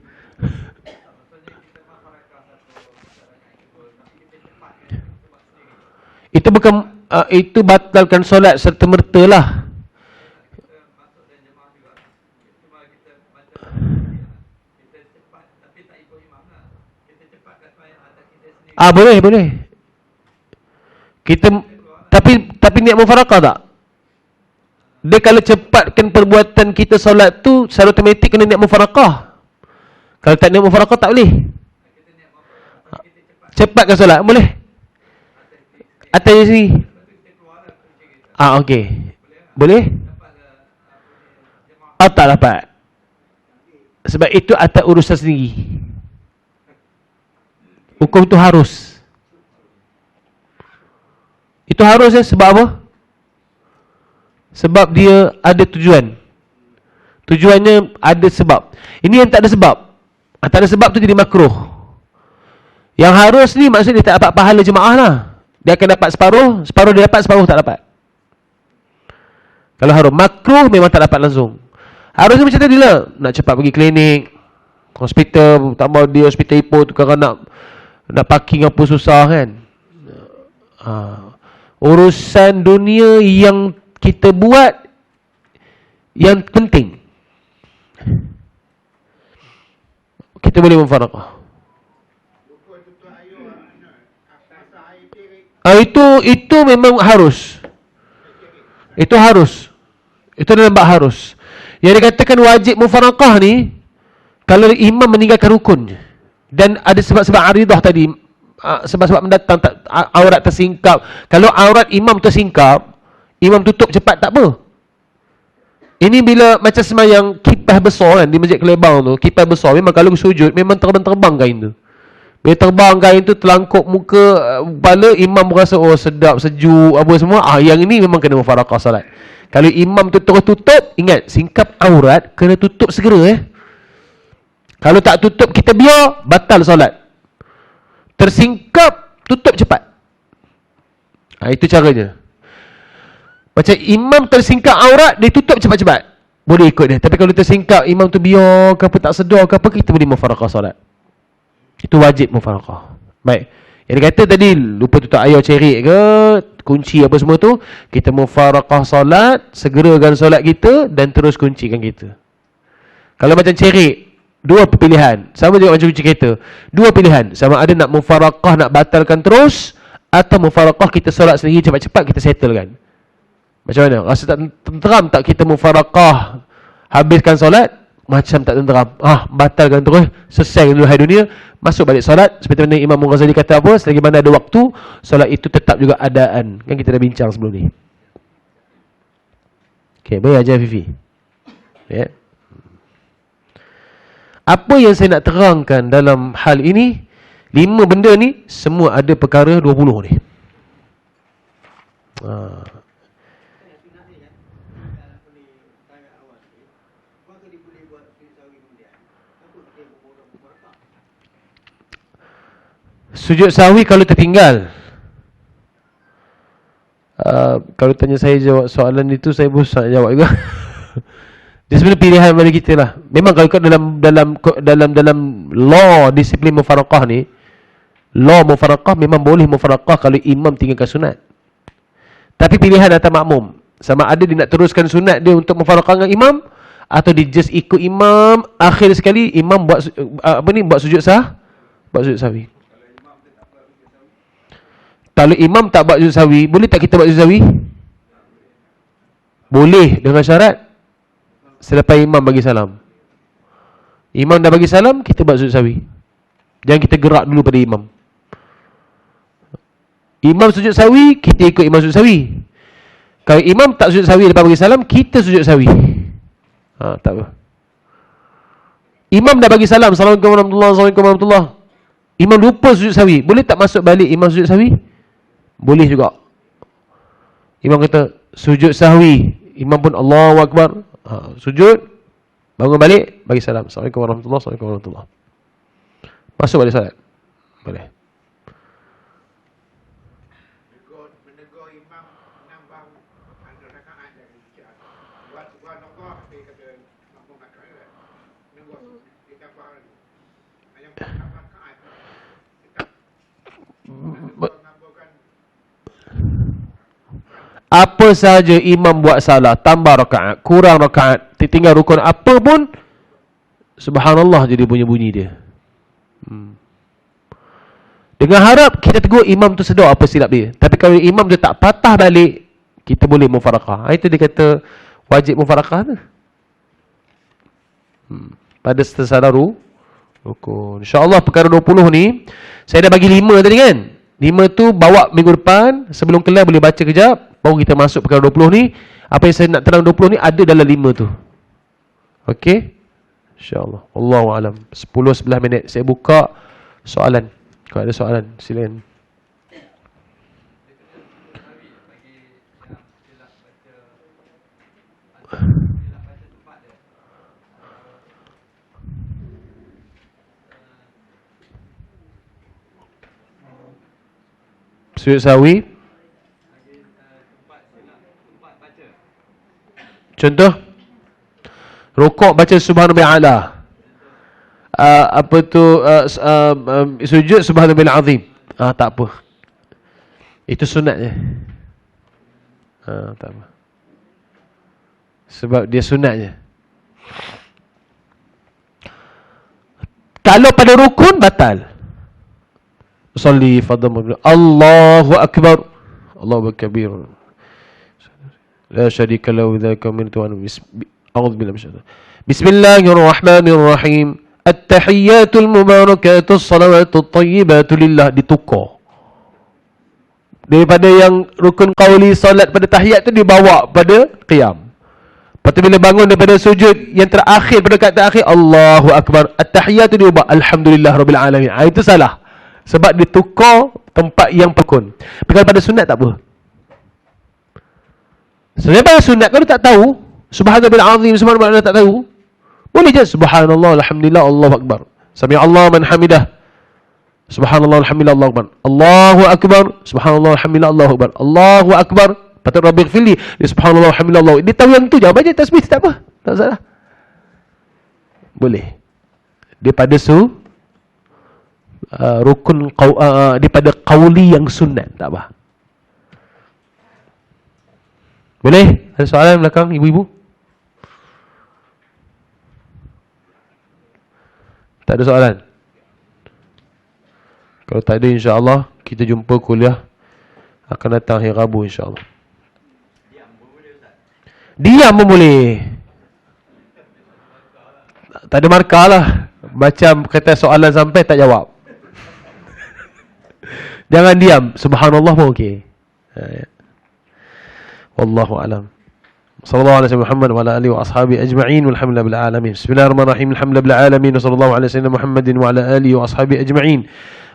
Itu bukan itu batalkan solat serta-merta lah. Boleh. Kita tapi niat mufaraqah tak? Dia kalau cepatkan perbuatan kita solat tu, secara automatik kena niat mufaraqah. Kalau tak niat mufaraqah tak boleh. Cepatkan solat boleh. Atas sini. Okey. Boleh? Tak dapat. Sebab itu atas urusan sendiri. Hukum tu harus. Itu harus ya, sebab apa? Sebab dia ada tujuan. Tujuannya ada sebab. Ini yang tak ada sebab. Tak ada sebab tu jadi makruh. Yang harus ni maksudnya dia tak dapat pahala jemaah lah. Dia akan dapat separuh dia dapat, separuh tak dapat. Kalau haram, makruh memang tak dapat langsung. Harusnya macam tadi lah, nak cepat pergi klinik, hospital, tambah dia hospital Ipoh tu, kadang nak parking apa susah kan. Urusan dunia yang kita buat yang penting, kita boleh mufaraqah. Itu memang harus. Itu harus. Itu dalam bab harus. Yang dikatakan wajib mufaraqah ni, kalau imam meninggalkan rukun dan ada sebab-sebab aridah tadi, sebab mendatang aurat tersingkap. Kalau aurat imam tersingkap, imam tutup cepat tak apa. Ini bila macam semayang kipas besar kan, di Masjid Kelebang tu, kipas besar, memang kalau sujud memang terbang-terbang kain tu. Bila terbang kain tu terlangkup muka, kepala, imam rasa oh sedap, sejuk, apa semua. Yang ini memang kena mufaraqah salat. Kalau imam tu terus tutup, ingat, singkap aurat kena tutup segera Kalau tak tutup, kita biar, batal solat. Tersingkap, tutup cepat. Itu caranya. Macam imam tersingkap aurat, dia tutup cepat-cepat. Boleh ikut dia. Tapi kalau tersingkap, imam tu biar ke apa, tak sedar ke apa, kita boleh mufaraqah solat. Itu wajib mufaraqah. Baik. Yang dia kata tadi, lupa tutup air cerik ke, kunci apa semua tu, kita mufaraqah solat, segerakan solat kita, dan terus kuncikan kita. Kalau macam cerik, dua pilihan. Sama juga macam kunci kereta. Dua pilihan. Sama ada nak mufaraqah, nak batalkan terus, atau mufaraqah kita solat sendiri cepat-cepat, kita settlekan. Macam mana? Rasa tak tenteram tak kita mufaraqah, habiskan solat? Macam tak tenteram. Batalkan terus, selesai dulu hai dunia, masuk balik solat. Seperti mana Imam Ghazali kata apa? Selagi mana ada waktu, solat itu tetap juga adaan. Kan kita dah bincang sebelum ni. Okey, baik ajar Fifi. Ya. Apa yang saya nak terangkan dalam hal ini, 5 benda ni semua ada perkara 20 ni. Sujud sahwi kalau tertinggal. Kalau tanya saya jawab soalan itu, saya bosan jawab juga. Dia sebenarnya pilihan bagi kita lah. Memang kalau ikut dalam law disiplin mufaraqah ni, law mufaraqah memang boleh mufaraqah kalau imam tinggalkan sunat. Tapi pilihan atas makmum. Sama ada dia nak teruskan sunat dia untuk mufaraqah dengan imam, atau dia just ikut imam, akhir sekali imam buat buat sujud buat sujud sahwi. Kalau imam tak buat sujud sahwi, boleh tak kita buat sujud sahwi? Boleh, dengan syarat selepas imam bagi salam. Imam dah bagi salam, kita buat sujud sahwi. Jangan kita gerak dulu pada imam. Imam sujud sahwi, kita ikut imam sujud sahwi. Kalau imam tak sujud sahwi lepas bagi salam, kita sujud sahwi. Tak apa. Imam dah bagi salam, Assalamualaikum warahmatullahi wabarakatuh, Assalamualaikum warahmatullahi. Imam lupa sujud sahwi, boleh tak masuk balik imam sujud sahwi? Boleh juga. Imam kata sujud sahwi, imam pun Allahu Akbar, sujud, bangun balik, bagi salam, Assalamualaikum warahmatullahi wabarakatuh, Assalamualaikum warahmatullahi. Masuk balik salat. Boleh. Menegur imam nambah ada rakaat dari bicara. Buat nokoh, dia kata makmum rakaat. Menegur dia tambah lagi. Yang tambah rakaat. Apa sahaja imam buat salah, tambah rakaat, kurang rakaat, tinggal rukun apa pun, subhanallah jadi bunyi-bunyi dia. Dengan harap kita tegur imam tu sedar apa silap dia. Tapi kalau imam tu tak patah balik, kita boleh mufaraqah. Itu dia kata wajib mufaraqah tu. Pada tersalah rukun. InsyaAllah perkara 20 ni, saya dah bagi 5 tadi kan. 5 tu bawa minggu depan, sebelum kelas boleh baca kejap, baru kita masuk perkara 20 ni. Apa yang saya nak terang 20 ni ada dalam 5 tu. Okey? InsyaAllah. Allahu'alam. 10-11 minit. Saya buka soalan. Kalau ada soalan, silakan. Sujud sahwi. Contoh, rukuk baca subhanallah a'la. Sujud subhanallah azim. Tak apa. Itu sunatnya. Tak apa. Sebab dia sunatnya. Kalau pada rukun batal. Salli fadham Allahu akbar. Allahu kabir. La syarika lahu dzaka min tu'an. A'udzu billahi minasyaitanir. Bismillahirrahmanirrahim. At-tahiyyatul mubarakatus salawatut tayyibatu lillah, ditukar. Daripada yang rukun qauli solat pada tahiyat tu dibawa pada qiyam. Lepas tu bila bangun daripada sujud yang terakhir pada rakaat terakhir, Allahu Akbar, at-tahiyyat tu diubah Alhamdulillah Rabbil Alamin. Itu salah. Sebab ditukar tempat yang rukun. Tapi kalau pada sunat tak apa. Sebenarnya pada sunat kalau tak tahu Subhanallah azim, subhanallah tak tahu, boleh je subhanallah alhamdulillah Allahu Akbar, sami Allah man hamidah, subhanallah alhamdulillah Allahu Akbar, Allahu Akbar, subhanallah alhamdulillah Allahu Akbar, Allahu Akbar, patut Rabbi gfirli, subhanallah alhamdulillah Allahu. Dia tahu yang tu je, baca tasbih tak apa, tak salah. Boleh. Daripada rukun daripada qauli yang sunat tak apa. Boleh? Ada soalan belakang ibu-ibu? Tak ada soalan? Kalau tak ada, insya-Allah kita jumpa kuliah akan datang hari Rabu, insya-Allah. Diam pun boleh. Tak ada markah lah. Macam kata soalan sampai tak jawab. Jangan diam. Subhanallah pun okey. Wallahu a'lam. Sallallahu alaihi Muhammad wa ala alihi wa ashabihi ajma'in walhamdulillahi bil alamin. Bismillahirrahmanirrahim. Alhamdulillahi bil alamin wa sallallahu alaihi sayyidina Muhammadin wa ala alihi wa ashabihi ajma'in.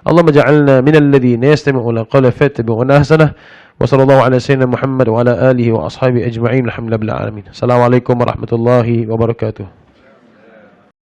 Allahumma ja'alna minal ladzina yastami'una al-qawla fayattabi'una ahsanah. Wa sallallahu alaihi sayyidina Muhammad wa ala alihi wa ashabihi ajma'in walhamdulillahi bil alamin. Assalamualaikum warahmatullahi wabarakatuh.